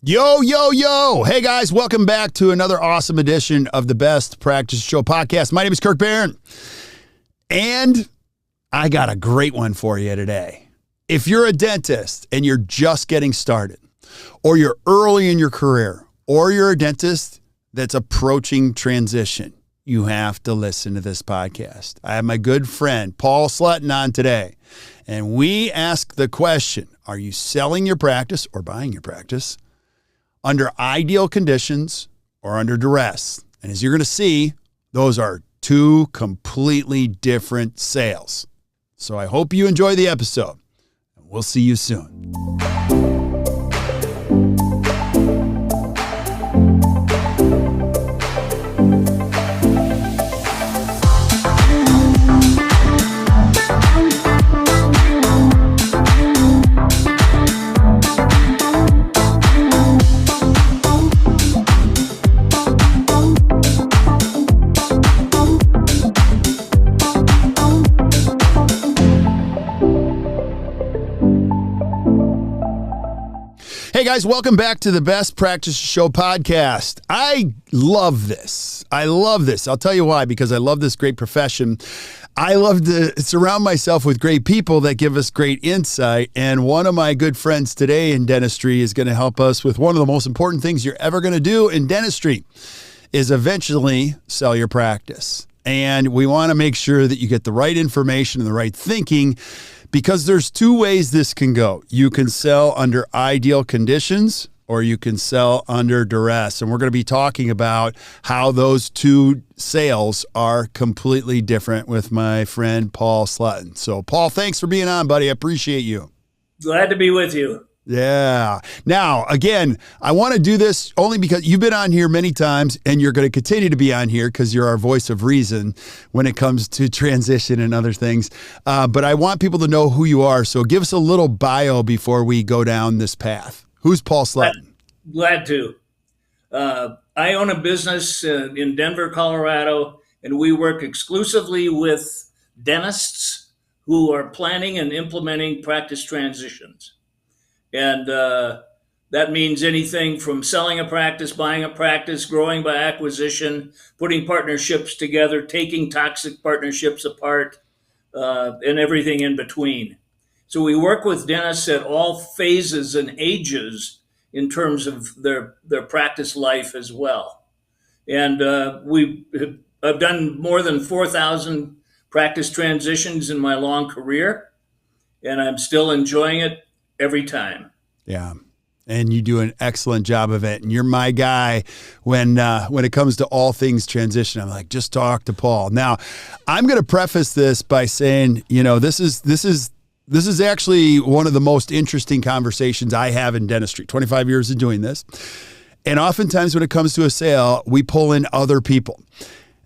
Yo, yo, yo. Hey, guys, welcome back to another awesome edition of the Best Practice Show podcast. My name is Kirk Behrendt, and I got a great one for you today. If you're a dentist and you're just getting started, or you're early in your career, or you're a dentist that's approaching transition, you have to listen to this podcast. I have my good friend, Paul Sletten, on today, and we ask the question, are you selling your practice or buying your practice under ideal conditions or under duress? And as you're going to see, those are two completely different sales. So I hope you enjoy the episode. We'll see you soon. Hey guys, welcome back to the Best Practice Show podcast. I love this. I'll tell you why, because I love this great profession. I love to surround myself with great people that give us great insight. And one of my good friends today in dentistry is going to help us with one of the most important things you're ever going to do in dentistry is eventually sell your practice. And we want to make sure that you get the right information and the right thinking, because there's two ways this can go. You can sell under ideal conditions or you can sell under duress. And we're going to be talking about how those two sales are completely different with my friend Paul Sletten. So Paul, thanks for being on, buddy. I appreciate you. Glad to be with you. Yeah. Now, again, I want to do this only because you've been on here many times and you're going to continue to be on here because you're our voice of reason when it comes to transition and other things. But I want people to know who you are. So give us a little bio before we go down this path. Who's Paul Sletten? Glad to. I own a business in Denver, Colorado, and we work exclusively with dentists who are planning and implementing practice transitions. And that means anything from selling a practice, buying a practice, growing by acquisition, putting partnerships together, taking toxic partnerships apart, and everything in between. So we work with dentists at all phases and ages in terms of their practice life as well. And I've done more than 4,000 practice transitions in my long career, and I'm still enjoying it every time. Yeah. And you do an excellent job of it. And you're my guy when it comes to all things transition. I'm like, just talk to Paul. Now, I'm going to preface this by saying, this is actually one of the most interesting conversations I have in dentistry, 25 years of doing this. And oftentimes when it comes to a sale, we pull in other people.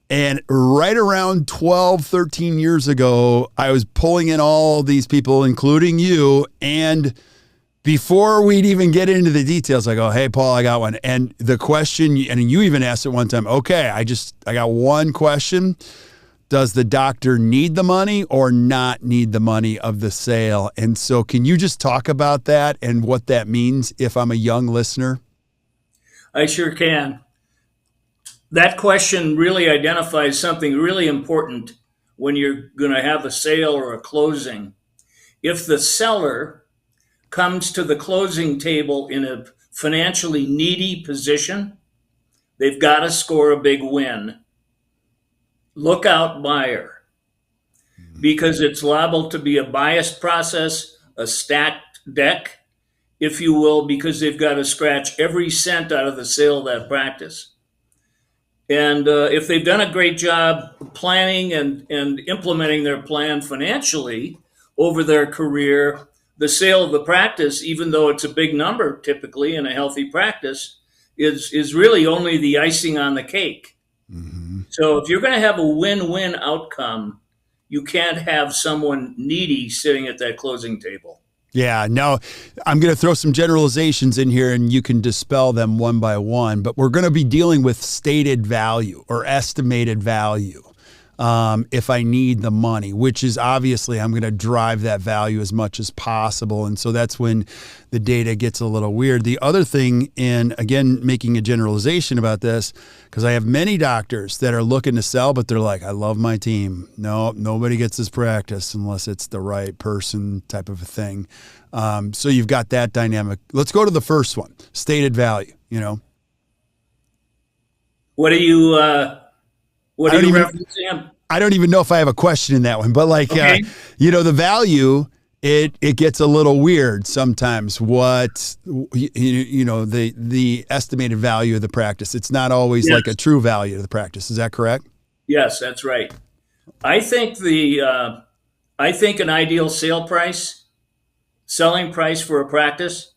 And right around 12, 13 years ago, I was pulling in all these people, including you. And before we'd even get into the details, I go, hey, Paul, I got one. And the question, and you even asked it one time, okay, I got one question. Does the doctor need the money or not need the money of the sale? And so can you just talk about that and what that means if I'm a young listener? I sure can. That question really identifies something really important when you're going to have a sale or a closing. If the seller comes to the closing table in a financially needy position, they've got to score a big win. Look out, buyer, because it's liable to be a biased process, a stacked deck, if you will, because they've got to scratch every cent out of the sale of that practice. And if they've done a great job planning and implementing their plan financially over their career, the sale of the practice, even though it's a big number typically in a healthy practice, is really only the icing on the cake. Mm-hmm. So if you're going to have a win-win outcome, you can't have someone needy sitting at that closing table. Yeah, no, I'm going to throw some generalizations in here and you can dispel them one by one, but we're going to be dealing with stated value or estimated value. if I need the money, which is obviously I'm going to drive that value as much as possible. And so that's when the data gets a little weird. The other thing, and again, making a generalization about this, because I have many doctors that are looking to sell, but they're like, I love my team. No, nobody gets this practice unless it's the right person type of a thing. So you've got that dynamic. Let's go to the first one, stated value, What are you referencing? I don't even know if I have a question in that one, but Okay. the value, it gets a little weird sometimes. What, the estimated value of the practice, it's not always Yes. like a true value of the practice. Is that correct? Yes, that's right. I think an ideal selling price for a practice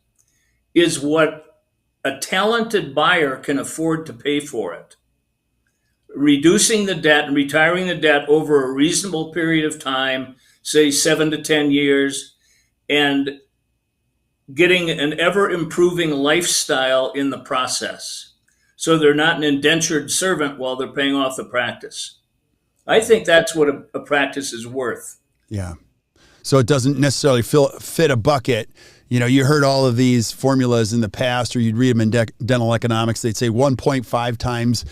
is what a talented buyer can afford to pay for it. Reducing the debt and retiring the debt over a reasonable period of time, say 7 to 10 years, and getting an ever improving lifestyle in the process. So they're not an indentured servant while they're paying off the practice. I think that's what a practice is worth. Yeah. So it doesn't necessarily fit a bucket. You heard all of these formulas in the past, or you'd read them in dental economics. They'd say 1.5 times,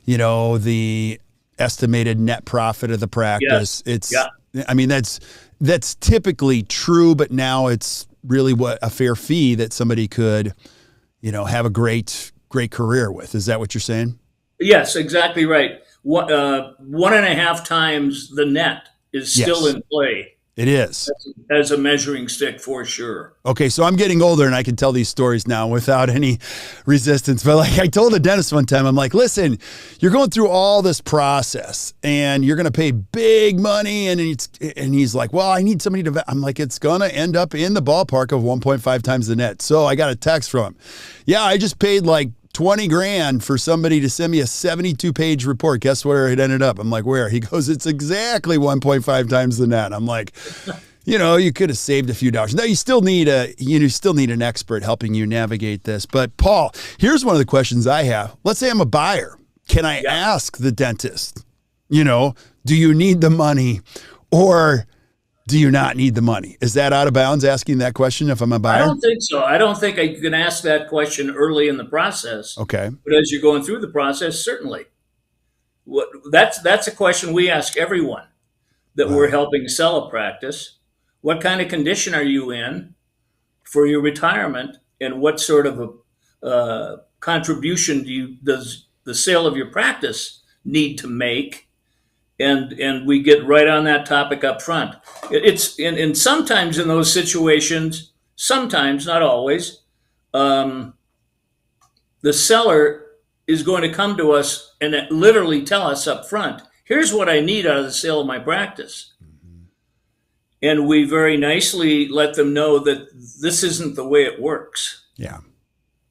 the estimated net profit of the practice. I mean, that's typically true, but now it's really what a fair fee that somebody could, have a great career with. Is that what you're saying? Yes, exactly right. 1.5 times the net is still Yes. in play. It is. As a measuring stick, for sure. Okay, so I'm getting older and I can tell these stories now without any resistance. But I told a dentist one time, I'm like, listen, you're going through all this process and you're going to pay big money. And he's like, well, I need somebody to, I'm like, it's going to end up in the ballpark of 1.5 times the net. So I got a text from him. Yeah, I just paid like 20 grand for somebody to send me a 72-page report. Guess where it ended up? I'm like, where? He goes, it's exactly 1.5 times the net. I'm like, you could have saved a few dollars. Now you still need an expert helping you navigate this. But Paul, here's one of the questions I have. Let's say I'm a buyer. Can I ask the dentist, do you need the money or do you not need the money? Is that out of bounds asking that question if I'm a buyer? I don't think so. I don't think I can ask that question early in the process. Okay. But as you're going through the process, certainly. That's a question we ask everyone that we're helping sell a practice. What kind of condition are you in for your retirement, and what sort of a contribution does the sale of your practice need to make? And we get right on that topic up front. And sometimes in those situations, sometimes, not always, the seller is going to come to us and literally tell us up front, here's what I need out of the sale of my practice. And we very nicely let them know that this isn't the way it works. Yeah.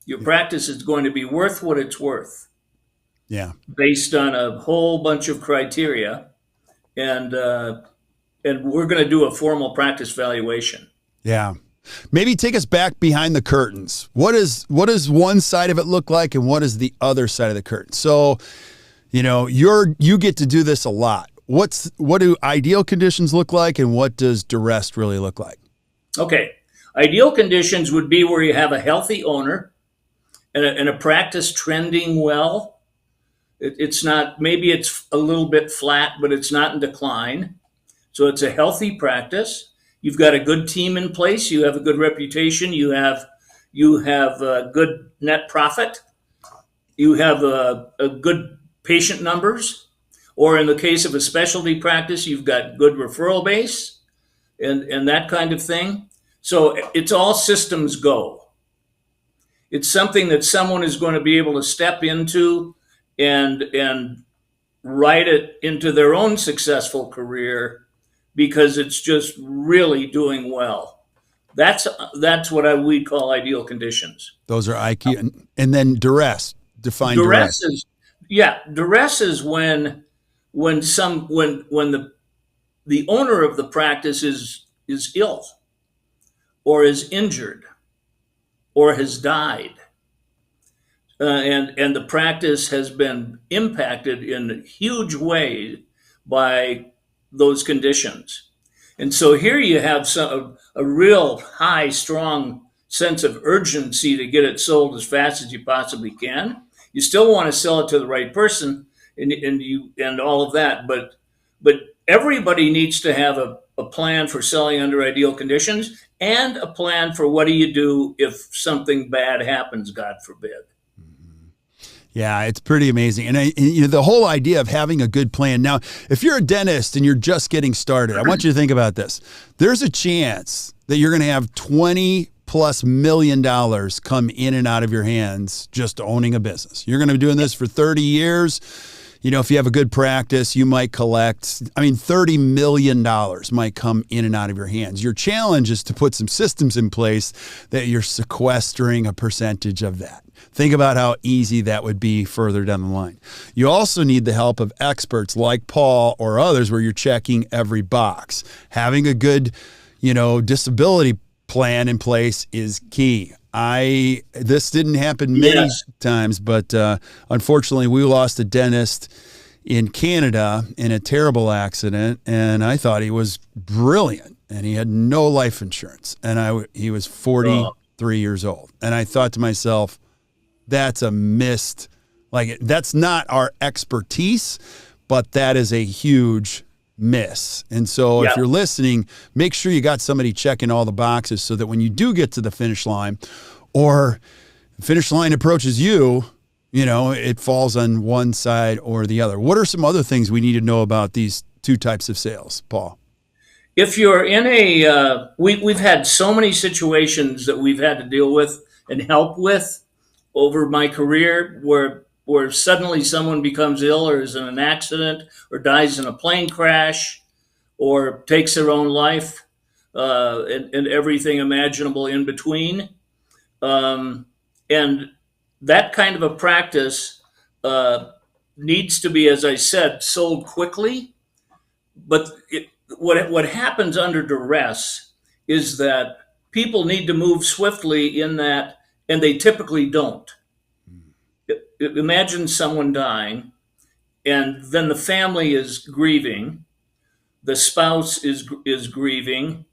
Your practice is going to be worth what it's worth. Yeah. Based on a whole bunch of criteria, and we're going to do a formal practice valuation. Yeah. Maybe take us back behind the curtains. What does one side of it look like, and what is the other side of the curtain? So, you get to do this a lot. What do ideal conditions look like, and what does duress really look like? Okay. Ideal conditions would be where you have a healthy owner and a practice trending well. It's not, maybe it's a little bit flat, but it's not in decline. So it's a healthy practice. You've got a good team in place. You have a good reputation. You have good net profit. You have a good patient numbers. Or in the case of a specialty practice, you've got good referral base and that kind of thing. So it's all systems go. It's something that someone is going to be able to step into and write it into their own successful career because it's just really doing well. That's what we call ideal conditions. Those are IQ, and then duress. Define duress. Duress is when the owner of the practice is ill, or is injured, or has died. And the practice has been impacted in a huge way by those conditions. And so here you have a real high, strong sense of urgency to get it sold as fast as you possibly can. You still want to sell it to the right person and all of that, but everybody needs to have a plan for selling under ideal conditions and a plan for what do you do if something bad happens, God forbid. Yeah, it's pretty amazing. And the whole idea of having a good plan. Now, if you're a dentist and you're just getting started, I want you to think about this. There's a chance that you're going to have $20+ million come in and out of your hands just owning a business. You're going to be doing this for 30 years. If you have a good practice, you might collect, $30 million might come in and out of your hands. Your challenge is to put some systems in place that you're sequestering a percentage of that. Think about how easy that would be further down the line. You also need the help of experts like Paul or others where you're checking every box. Having a good, disability plan in place is key. This didn't happen many times, but unfortunately we lost a dentist in Canada in a terrible accident, and I thought he was brilliant, and he had no life insurance, and he was 43 years old, and I thought to myself, that's a missed, that's not our expertise, but that is a huge miss. And so if you're listening, make sure you got somebody checking all the boxes so that when you do get to the finish line or the finish line approaches you, it falls on one side or the other. What are some other things we need to know about these two types of sales, Paul? If you're in we've had so many situations that we've had to deal with and help with over my career where suddenly someone becomes ill or is in an accident or dies in a plane crash or takes their own life and everything imaginable in between. And that kind of a practice needs to be, as I said, sold quickly. But what happens under duress is that people need to move swiftly in that, and they typically don't. Imagine someone dying, and then the family is grieving, the spouse is grieving,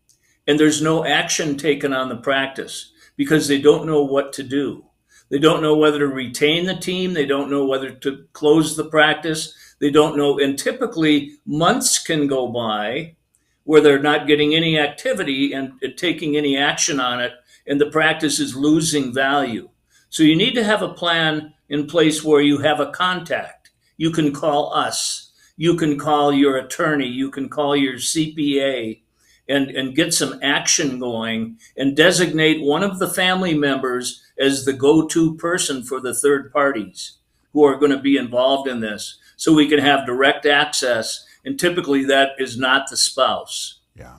and there's no action taken on the practice because they don't know what to do. They don't know whether to retain the team. They don't know whether to close the practice. They don't know, and typically months can go by where they're not getting any activity and taking any action on it, and the practice is losing value. So you need to have a plan in place where you have a contact. You can call us. You can call your attorney. You can call your CPA and get some action going and designate one of the family members as the go-to person for the third parties who are going to be involved in this so we can have direct access. And typically that is not the spouse. Yeah.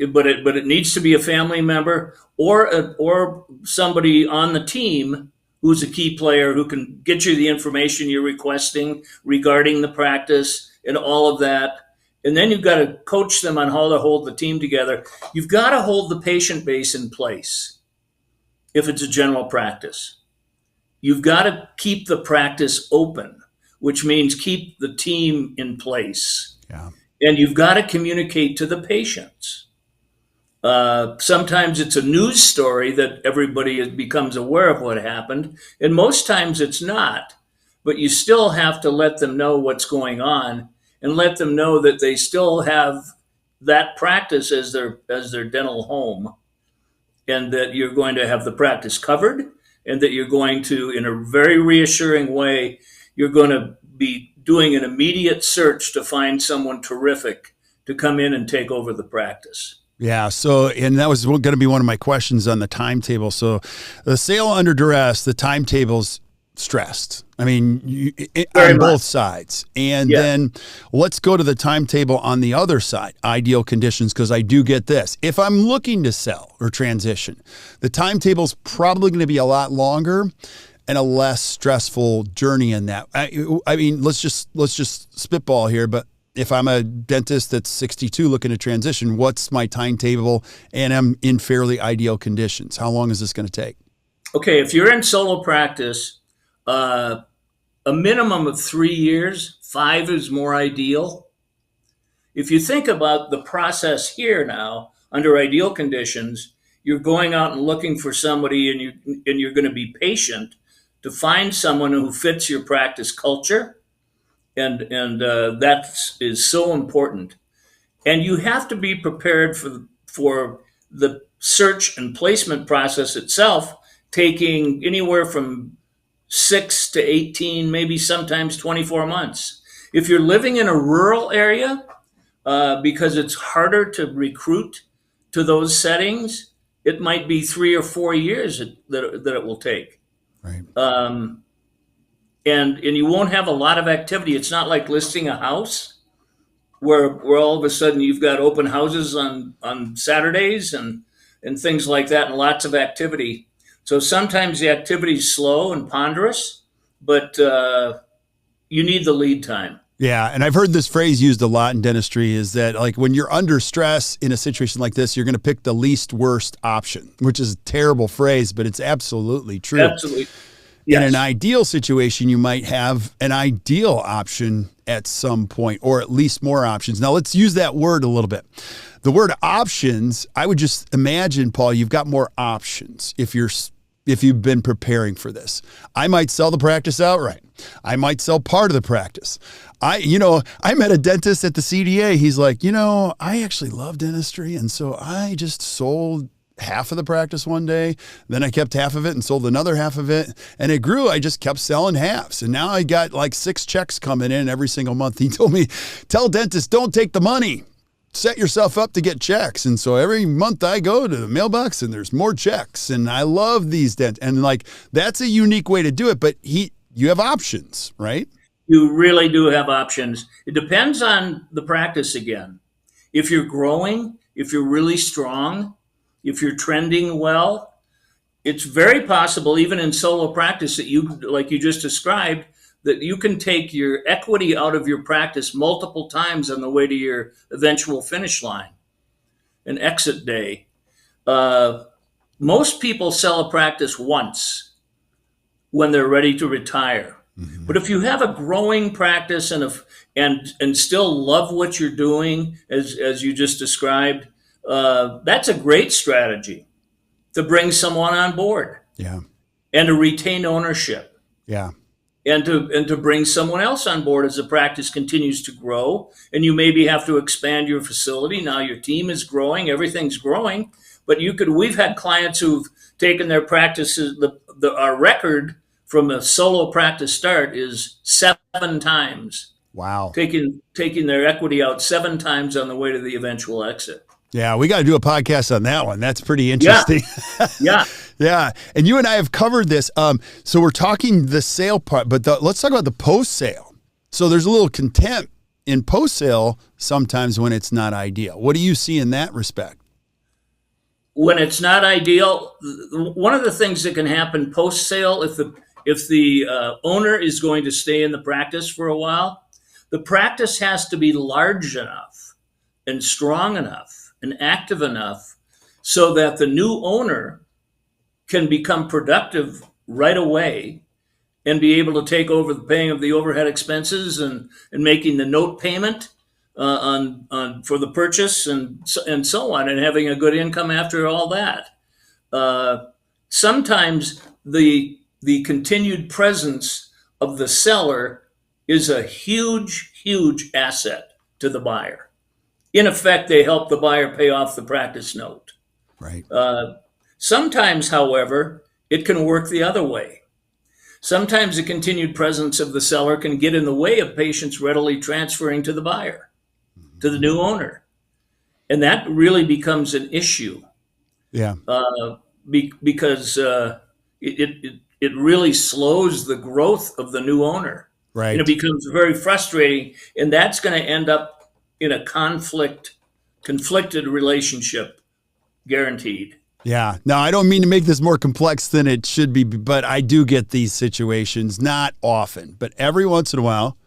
But it needs to be a family member or somebody on the team who's a key player who can get you the information you're requesting regarding the practice and all of that. And then you've got to coach them on how to hold the team together. You've got to hold the patient base in place if it's a general practice. You've got to keep the practice open, which means keep the team in place. Yeah. And you've got to communicate to the patients. Sometimes it's a news story that everybody becomes aware of what happened, and most times it's not. But you still have to let them know what's going on and let them know that they still have that practice as their dental home, and that you're going to have the practice covered, and that you're going to, in a very reassuring way, you're going to be doing an immediate search to find someone terrific to come in and take over the practice. Yeah. So, and that was going to be one of my questions on the timetable. So the sale under duress, the timetable's stressed. I mean, on both sides. And then let's go to the timetable on the other side, ideal conditions, because I do get this. If I'm looking to sell or transition, the timetable's probably going to be a lot longer and a less stressful journey in that. I mean, let's just spitball here, but if I'm a dentist that's 62 looking to transition, what's my timetable and I'm in fairly ideal conditions? How long is this going to take? Okay, if you're in solo practice, a minimum of 3 years, 5 is more ideal. If you think about the process here now, under ideal conditions, you're going out and looking for somebody, and you're going to be patient to find someone who fits your practice culture, and that is so important. And you have to be prepared for the search and placement process itself, taking anywhere from 6 to 18, maybe sometimes 24 months. If you're living in a rural area, because it's harder to recruit to those settings, it might be 3 or 4 years that it will take. Right. And you won't have a lot of activity. It's not like listing a house where all of a sudden you've got open houses on Saturdays and things like that, and lots of activity. So sometimes the activity is slow and ponderous, but you need the lead time. Yeah, and I've heard this phrase used a lot in dentistry, is that like when you're under stress in a situation like this, you're going to pick the least worst option, which is a terrible phrase, but it's absolutely true. Absolutely. Yes. In an ideal situation, you might have an ideal option at some point, or at least more options. Now let's use that word a little bit. The word options, I would just imagine, Paul, you've got more options if you've been preparing for this. I might sell the practice outright. I might sell part of the practice. I met a dentist at the CDA. He's like, I actually love dentistry. And so I just sold half of the practice one day. Then I kept half of it and sold another half of it. And it grew. I just kept selling halves. And now I got like 6 checks coming in every single month. He told me, tell dentists, don't take the money. Set yourself up to get checks. And so every month I go to the mailbox and there's more checks. And I love these dentists. And like, that's a unique way to do it. But you have options, right? You really do have options. It depends on the practice again. If you're growing, if you're really strong, if you're trending well, it's very possible, even in solo practice, that you, like you just described, that you can take your equity out of your practice multiple times on the way to your eventual finish line, an exit day. Most people sell a practice once when they're ready to retire. Mm-hmm. But if you have a growing practice and still love what you're doing, as you just described, that's a great strategy to bring someone on board. Yeah. And to retain ownership. Yeah. And to bring someone else on board as the practice continues to grow. And you maybe have to expand your facility. Now your team is growing, everything's growing. But we've had clients who've taken their practices, our record from a solo practice start is 7 times. Wow. Taking their equity out 7 times on the way to the eventual exit. Yeah, we got to do a podcast on that one. That's pretty interesting. Yeah. Yeah. And you and I have covered this. So we're talking the sale part, but let's talk about the post-sale. So there's a little contempt in post-sale sometimes when it's not ideal. What do you see in that respect? When it's not ideal, one of the things that can happen post-sale, if the owner is going to stay in the practice for a while, the practice has to be large enough and strong enough and active enough so that the new owner can become productive right away and be able to take over the paying of the overhead expenses and making the note payment for the purchase and so on, and having a good income after all that. Sometimes the continued presence of the seller is a huge, huge asset to the buyer. In effect, they help the buyer pay off the practice note. Right. Sometimes, however, it can work the other way. Sometimes the continued presence of the seller can get in the way of patients readily transferring to the buyer, to the new owner. And that really becomes an issue. Yeah. Because it really slows the growth of the new owner. Right. And it becomes very frustrating. And that's going to end up in a conflicted relationship, guaranteed. Yeah. Now, I don't mean to make this more complex than it should be, but I do get these situations, not often, but every once in a while.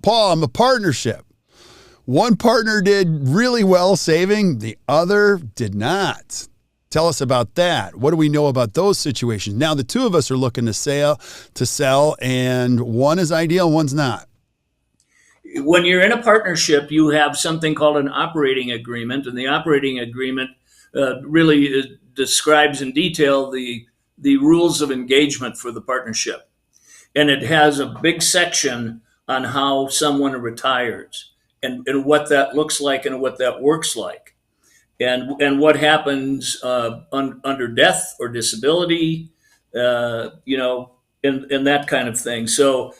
Paul, I'm a partnership. One partner did really well saving, the other did not. Tell us about that. What do we know about those situations? Now, the two of us are looking to sell, and one is ideal, one's not. When you're in a partnership, you have something called an operating agreement, and the operating agreement really describes in detail the rules of engagement for the partnership. And it has a big section on how someone retires and what that looks like and what that works like and what happens under death or disability, and that kind of thing. So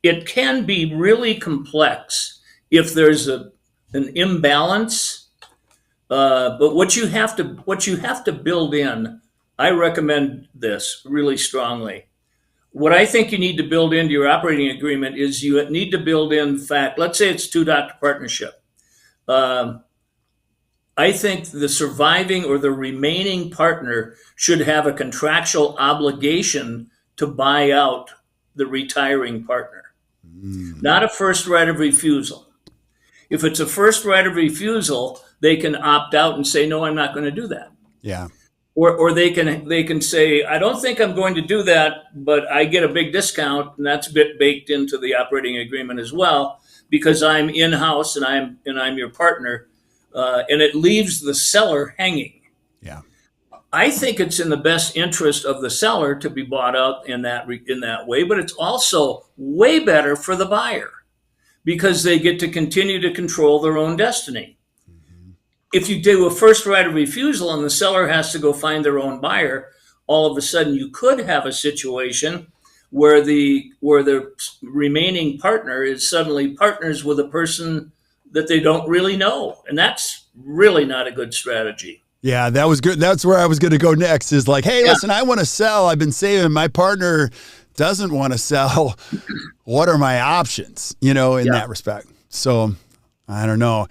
it can be really complex if there's an imbalance. But what you have to build in, I recommend this really strongly. What I think you need to build into your operating agreement is you need to build in fact. Let's say it's two doctor partnership. I think the surviving or the remaining partner should have a contractual obligation to buy out the retiring partner, not a first right of refusal. If it's a first right of refusal, they can opt out and say, no, I'm not going to do that. Yeah. Or they can say, I don't think I'm going to do that, but I get a big discount, and that's a bit baked into the operating agreement as well, because I'm in-house and I'm your partner, and it leaves the seller hanging. Yeah. I think it's in the best interest of the seller to be bought out in that way, but it's also way better for the buyer because they get to continue to control their own destiny. If you do a first right of refusal and the seller has to go find their own buyer, all of a sudden you could have a situation where the remaining partner is suddenly partners with a person that they don't really know. And that's really not a good strategy. Yeah, that was good. That's where I was going to go next is like, hey, listen, I want to sell. I've been saving. My partner doesn't want to sell. What are my options, in that respect? So I don't know.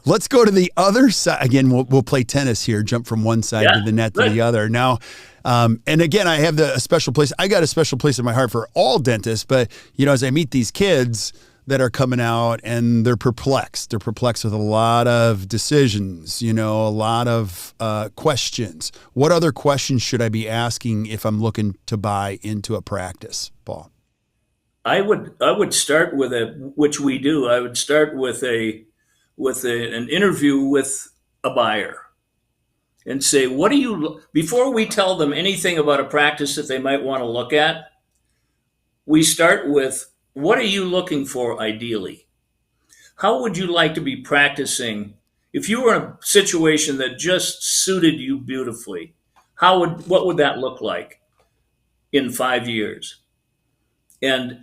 Let's go to the other side. Again, we'll play tennis here, jump from one side of the net to the other. Now, and again, I have a special place. I got a special place in my heart for all dentists, but, as I meet these kids that are coming out and they're perplexed. They're perplexed with a lot of decisions, a lot of questions. What other questions should I be asking if I'm looking to buy into a practice, Paul? I would start with which we do. I would start with an interview with a buyer and say, before we tell them anything about a practice that they might want to look at, we start with, what are you looking for ideally? How would you like to be practicing? If you were in a situation that just suited you beautifully, what would that look like in 5 years? And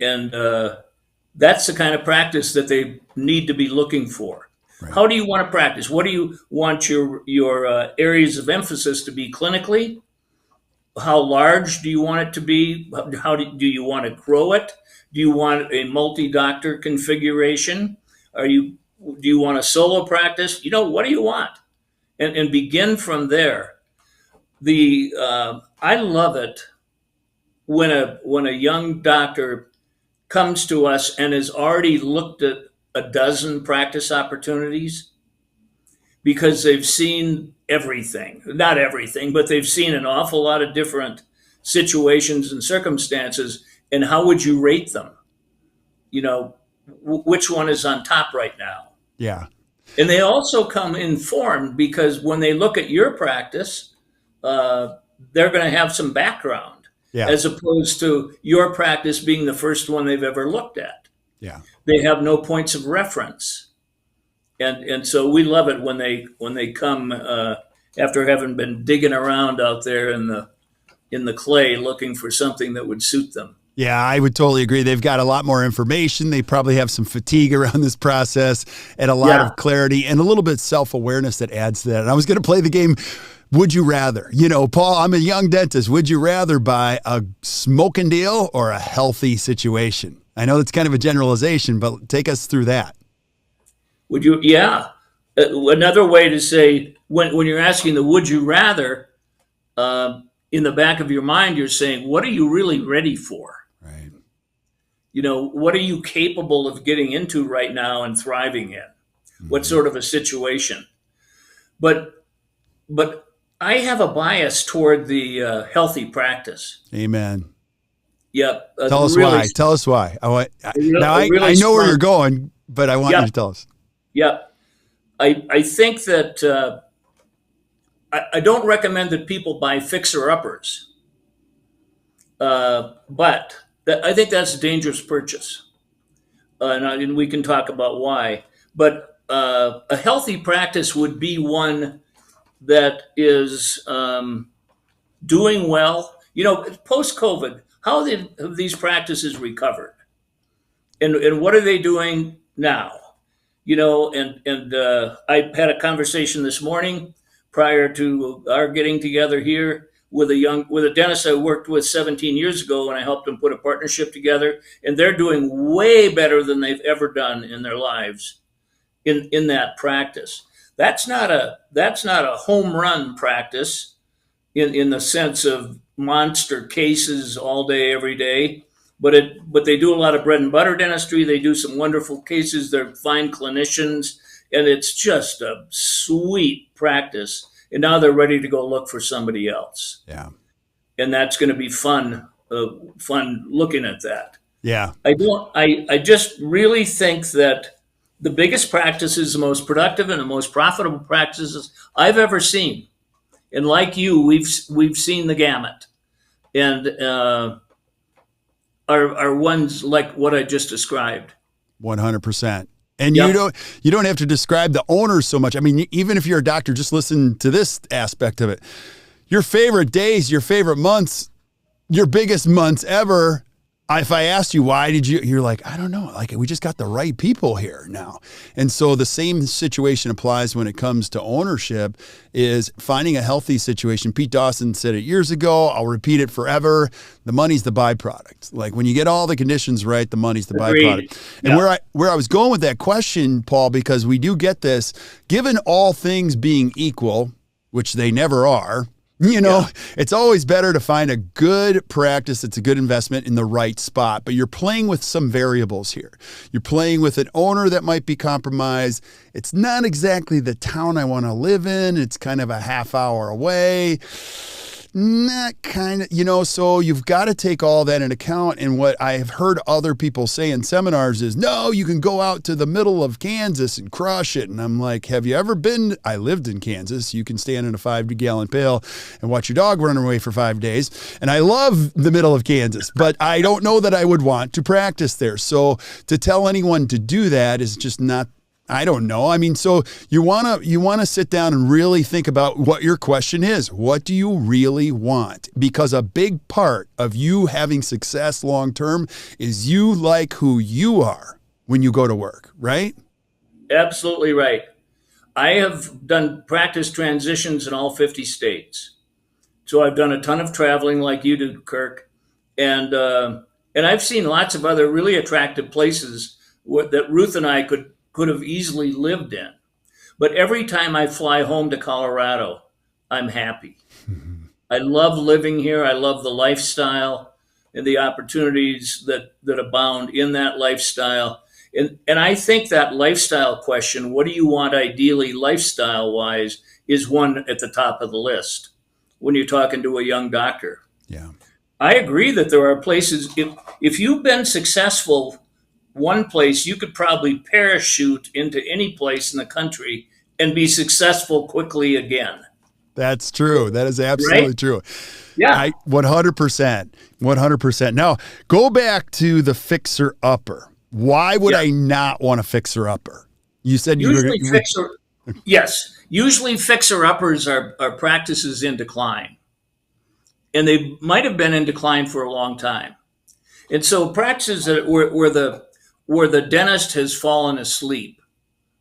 that's the kind of practice that they need to be looking for. Right. How do you want to practice? What do you want your areas of emphasis to be clinically? How large do you want it to be? How do you want to grow it? Do you want a multi-doctor configuration? Do you want a solo practice? What do you want? And begin from there. I love it when a young doctor comes to us and has already looked at a dozen practice opportunities because they've seen everything. Not everything, but they've seen an awful lot of different situations and circumstances. And how would you rate them? Which one is on top right now? Yeah. And they also come informed because when they look at your practice, they're going to have some background as opposed to your practice being the first one they've ever looked at. Yeah. They have no points of reference. And so we love it when they come after having been digging around out there in the clay looking for something that would suit them. Yeah, I would totally agree. They've got a lot more information. They probably have some fatigue around this process and a lot of clarity and a little bit self-awareness that adds to that. And I was going to play the game, would you rather? Paul, I'm a young dentist. Would you rather buy a smoking deal or a healthy situation? I know that's kind of a generalization, but take us through that. Would you? Yeah. Another way to say, when you're asking the would you rather, in the back of your mind, you're saying, what are you really ready for? Right. What are you capable of getting into right now and thriving in? Mm-hmm. What sort of a situation? But I have a bias toward the healthy practice. Amen. Yep. Tell us Really, why. Tell us why. Now really I know where smart. you're going, but I want you Yep. to tell us. Yep. I think that I don't recommend that people buy fixer uppers, but I think that's a dangerous purchase. And we can talk about why. But a healthy practice would be one that is doing well. Post COVID, how have these practices recovered? And what are they doing now? I had a conversation this morning prior to our getting together here with a dentist I worked with 17 years ago, and I helped them put a partnership together, and they're doing way better than they've ever done in their lives in that practice. That's not a home run practice in the sense of monster cases all day, every day. But they do a lot of bread and butter dentistry. They do some wonderful cases. They're fine clinicians, and it's just a sweet practice. And now they're ready to go look for somebody else, Yeah. and that's going to be fun. Fun looking at that. Yeah. I don't. I just really think that the biggest practices, the most productive and the most profitable practices I've ever seen, and like you, we've seen the gamut, and are ones like what I just described. 100%. And Yep. you don't have to describe the owners so much. I mean, even if you're a doctor, just listen to this aspect of it. Your favorite days, your favorite months, your biggest months ever. If I asked you, why did you're like, I don't know. Like, we just got the right people here now. And so the same situation applies when it comes to ownership, is finding a healthy situation. Pete Dawson said it years ago. I'll repeat it forever. The money's the byproduct. Like, when you get all the conditions right, the money's the Agreed. byproduct. And where I was going with that question, Paul, because we do get this, given all things being equal, which they never are, it's always better to find a good practice. It's a good investment in the right spot, but you're playing with some variables here. You're playing with an owner that might be compromised. It's not exactly the town I want to live in. It's kind of a half hour away. Not kind of, so you've got to take all that into account. And what I have heard other people say in seminars is, no, you can go out to the middle of Kansas and crush it. And I'm like, have you ever been? I lived in Kansas. You can stand in a 5-gallon pail and watch your dog run away for 5 days. And I love the middle of Kansas, but I don't know that I would want to practice there. So to tell anyone to do that is just not, I don't know. I mean, so you want to sit down and really think about what your question is. What do you really want? Because a big part of you having success long term is you like who you are when you go to work, right? Absolutely right. I have done practice transitions in all 50 states. So I've done a ton of traveling like you do, Kirk. And I've seen lots of other really attractive places that Ruth and I could have easily lived in. But every time I fly home to Colorado, I'm happy. I love living here. I love the lifestyle and the opportunities that abound in that lifestyle. And I think that lifestyle question, what do you want ideally lifestyle wise, is one at the top of the list when you're talking to a young doctor. Yeah. I agree that there are places, if you've been successful one place, you could probably parachute into any place in the country and be successful quickly again. That's true. That is absolutely Right? true. Yeah. 100%. 100%. Now, go back to the fixer-upper. Why would I not want a fixer-upper? You said Usually fixer-uppers are practices in decline. And they might have been in decline for a long time. And so practices where the dentist has fallen asleep,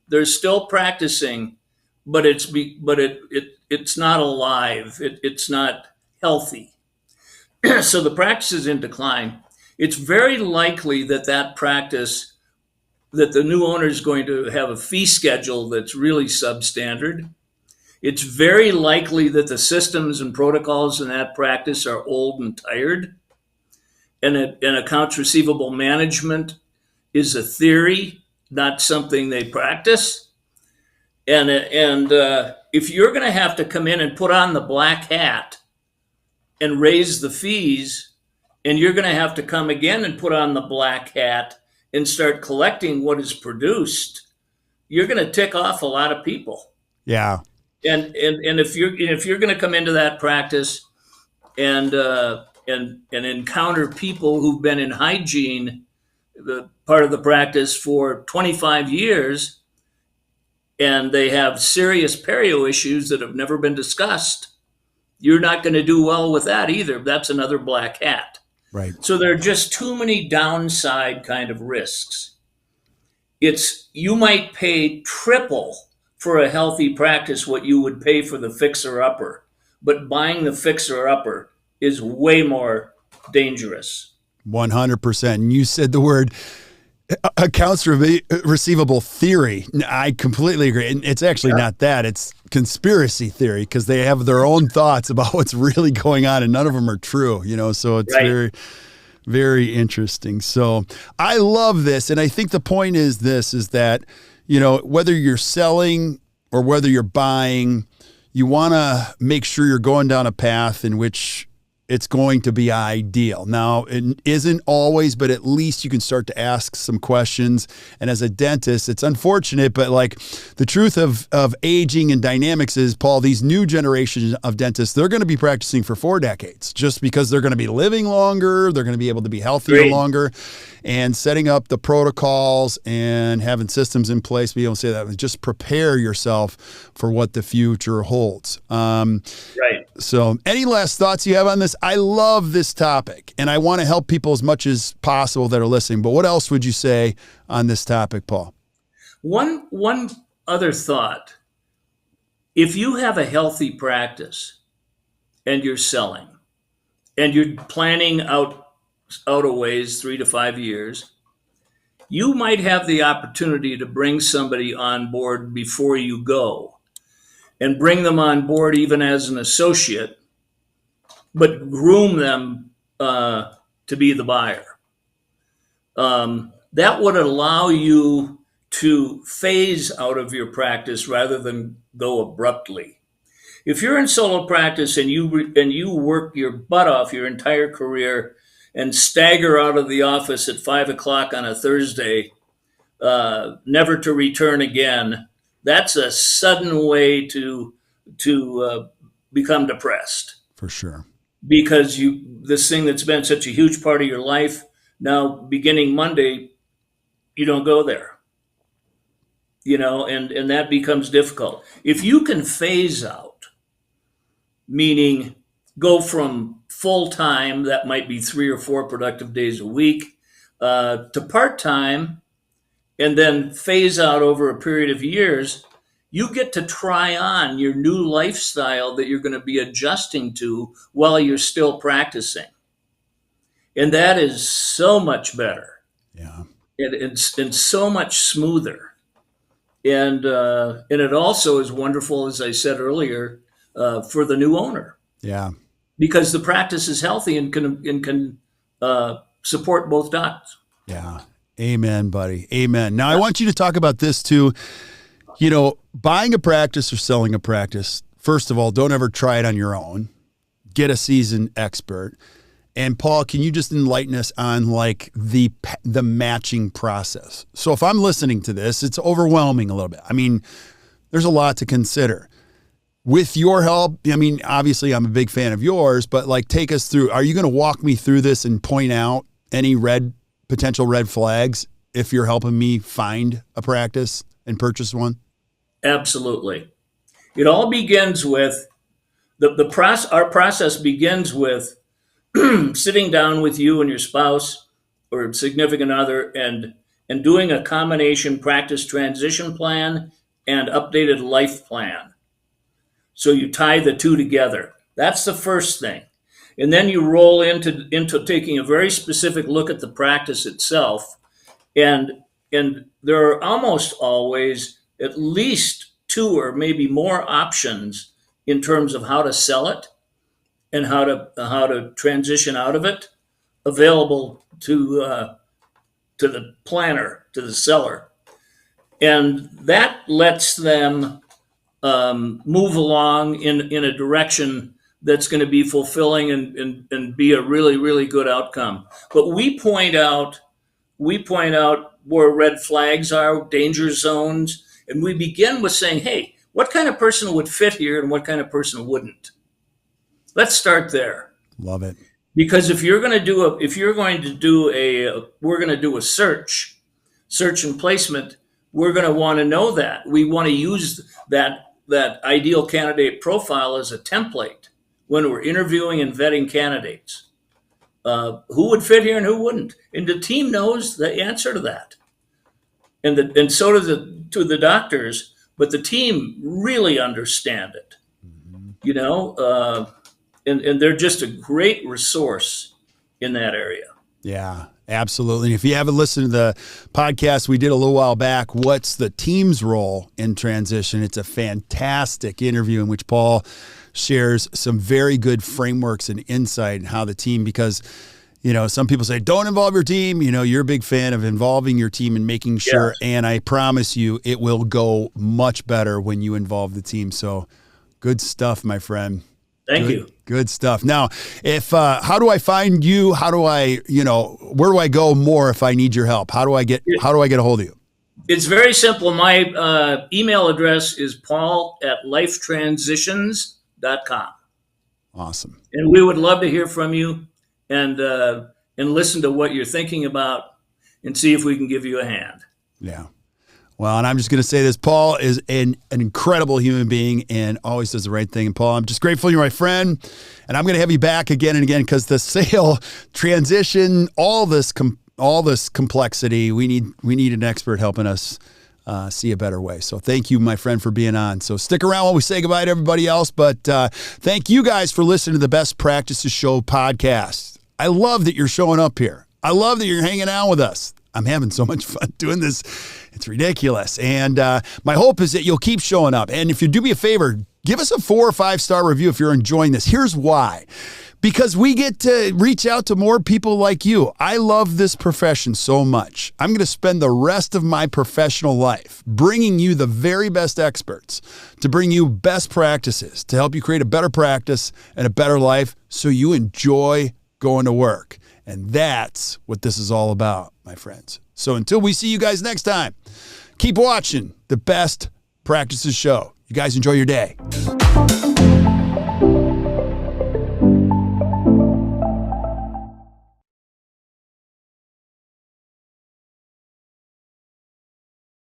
they're still practicing, but it's not alive. It's not healthy. So the practice is in decline. It's very likely that practice, that the new owner is going to have a fee schedule that's really substandard. It's very likely that the systems and protocols in that practice are old and tired. And accounts receivable management is a theory, not something they practice. And if you're going to have to come in and put on the black hat and raise the fees, and you're going to have to come again and put on the black hat and start collecting what is produced, you're going to tick off a lot of people. Yeah. And if you're going to come into that practice and encounter people who've been in hygiene, the part of the practice for 25 years, and they have serious perio issues that have never been discussed, you're not going to do well with that either. That's another black hat. Right. So there are just too many downside kind of risks. You might pay triple for a healthy practice what you would pay for the fixer upper, but buying the fixer upper is way more dangerous. 100%. And you said the word accounts receivable theory. I completely agree. And it's actually not that. It's conspiracy theory, because they have their own thoughts about what's really going on, and none of them are true, so it's Right. very, very interesting. So I love this. And I think the point is that, whether you're selling or whether you're buying, you want to make sure you're going down a path in which it's going to be ideal. Now, it isn't always, but at least you can start to ask some questions. And as a dentist, it's unfortunate, but like the truth of aging and dynamics is, Paul, these new generations of dentists, they're going to be practicing for 4 decades just because they're going to be living longer. They're going to be able to be healthier Great. longer, and setting up the protocols and having systems in place, be able to say that, just prepare yourself for what the future holds. Right. So any last thoughts you have on this? I love this topic, and I want to help people as much as possible that are listening. But what else would you say on this topic, Paul? One other thought. If you have a healthy practice and you're selling and you're planning out a ways, 3 to 5 years, you might have the opportunity to bring somebody on board before you go, and bring them on board even as an associate, but groom them to be the buyer. That would allow you to phase out of your practice rather than go abruptly. If you're in solo practice and you work your butt off your entire career and stagger out of the office at 5 o'clock on a Thursday, never to return again, that's a sudden way to become depressed. For sure. Because this thing that's been such a huge part of your life, now beginning Monday, you don't go there. And that becomes difficult. If you can phase out, meaning go from full-time, that might be 3 or 4 productive days a week, to part-time, and then phase out over a period of years, you get to try on your new lifestyle that you're going to be adjusting to while you're still practicing. And that is so much better. Yeah. It's so much smoother. And it also is wonderful, as I said earlier, for the new owner. Yeah. Because the practice is healthy and can support both docs. Yeah. Amen, buddy. Amen. Now I want you to talk about this too. Buying a practice or selling a practice, first of all, don't ever try it on your own. Get a seasoned expert. And Paul, can you just enlighten us on like the matching process? So if I'm listening to this, it's overwhelming a little bit. I mean, there's a lot to consider. With your help, I mean, obviously I'm a big fan of yours, but like take us through. Are you going to walk me through this and point out any potential red flags if you're helping me find a practice and purchase one? Absolutely. It all begins with our process begins with sitting down with you and your spouse or significant other and doing a combination practice transition plan and updated life plan. So you tie the two together. That's the first thing. And then you roll into taking a very specific look at the practice itself. And there are almost always at least 2 or maybe more options in terms of how to sell it and how to transition out of it, available to the planner, to the seller. And that lets them move along in a direction that's going to be fulfilling and be a really, really good outcome. But we point out where red flags are, danger zones, and we begin with saying, hey, what kind of person would fit here and what kind of person wouldn't? Let's start there. Love it. Because if you're going to do a search and placement, we're going to want to know that. We want to use that ideal candidate profile as a template when we're interviewing and vetting candidates. Who would fit here and who wouldn't? And the team knows the answer to that. And so do the doctors, but the team really understand it. And they're just a great resource in that area. Yeah, absolutely. And if you haven't listened to the podcast we did a little while back, what's the team's role in transition? It's a fantastic interview in which Paul shares some very good frameworks and insight in how the team, because, some people say, don't involve your team. You're a big fan of involving your team and making sure. Yes. And I promise you, it will go much better when you involve the team. So good stuff, my friend. Thank you. Good stuff. Now, how do I find you? How do I, where do I go more if I need your help? How do I get a hold of you? It's very simple. My email address is paul@lifetransitions.com. Awesome. And we would love to hear from you and listen to what you're thinking about and see if we can give you a hand. Yeah. Well, and I'm just going to say this. Paul is an incredible human being and always does the right thing. And Paul, I'm just grateful you're my friend. And I'm going to have you back again and again because the sale, transition, all this complexity, we need an expert helping us see a better way. So thank you, my friend, for being on. So stick around while we say goodbye to everybody else. But thank you guys for listening to the Best Practices Show podcast. I love that you're showing up here. I love that you're hanging out with us. I'm having so much fun doing this. It's ridiculous. And my hope is that you'll keep showing up. And if you do me a favor, give us a 4 or 5 star review if you're enjoying this. Here's why. Because we get to reach out to more people like you. I love this profession so much. I'm going to spend the rest of my professional life bringing you the very best experts to bring you best practices to help you create a better practice and a better life so you enjoy going to work. And that's what this is all about, my friends. So until we see you guys next time, keep watching the Best Practices Show. You guys enjoy your day.